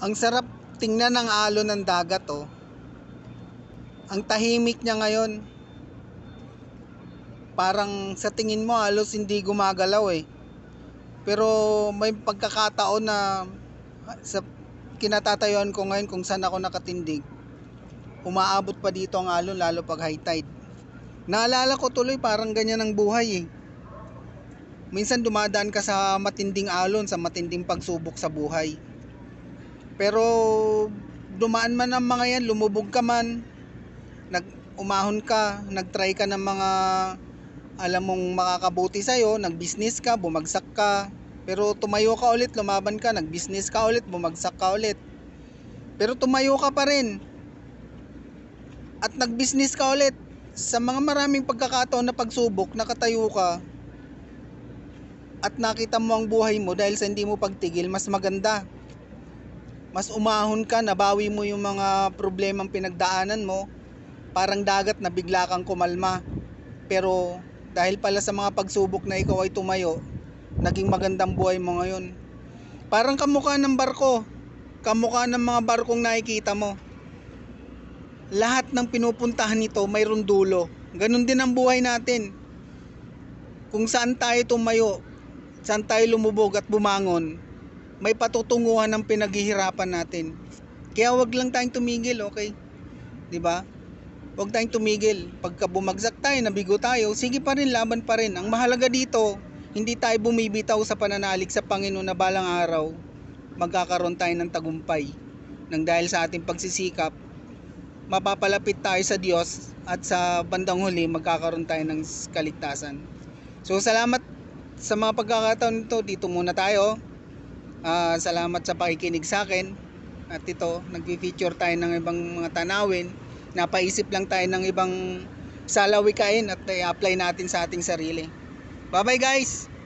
Ang sarap tingnan ng alon ng dagat, oh. Ang tahimik niya ngayon. Parang sa tingin mo halos hindi gumagalaw eh. Pero may pagkakataon na sa kinatatayuan ko ngayon kung saan ako nakatindig, umaabot pa dito ang alon lalo pag high tide. Naalala ko tuloy parang ganyan ang buhay eh. Minsan dumadaan ka sa matinding alon, sa matinding pagsubok sa buhay. Pero dumaan man ang mga yan, lumubog ka man, umahon ka, nagtry ka ng mga alam mong makakabuti sa'yo, nag-business ka, bumagsak ka, pero tumayo ka ulit, lumaban ka, nag-business ka ulit, bumagsak ka ulit. Pero tumayo ka pa rin at nag-business ka ulit. Sa mga maraming pagkakataon na pagsubok, nakatayo ka at nakita mo ang buhay mo dahil sa hindi mo pagtigil, mas maganda. Mas umahon ka, nabawi mo yung mga problemang pinagdaanan mo. Parang dagat na bigla kang kumalma. Pero dahil pala sa mga pagsubok na ikaw ay tumayo, naging magandang buhay mo ngayon. Parang kamukha ng barko, kamukha ng mga barkong nakikita mo. Lahat ng pinupuntahan nito mayroong dulo. Ganon din ang buhay natin. Kung saan tayo tumayo, saan tayo lumubog at bumangon, may patutunguhan ng pinaghihirapan natin. Kaya wag lang tayong tumigil, okay? 'Di ba? Wag tayong tumigil. Pagka bumagsak tayo, nabigo tayo, sige pa rin, laban pa rin. Ang mahalaga dito, hindi tayo bumibitaw sa pananalig sa Panginoon na balang araw magkakaroon tayo ng tagumpay. Nang dahil sa ating pagsisikap, mapapalapit tayo sa Diyos at sa bandang huli magkakaroon tayo ng kaligtasan. So salamat sa mga pagkakataon nito. Dito muna tayo. Salamat sa pakikinig sa akin. At ito, nag-feature tayo ng ibang mga tanawin. Napaisip lang tayo ng ibang salawikain at i-apply natin sa ating sarili. Bye bye guys!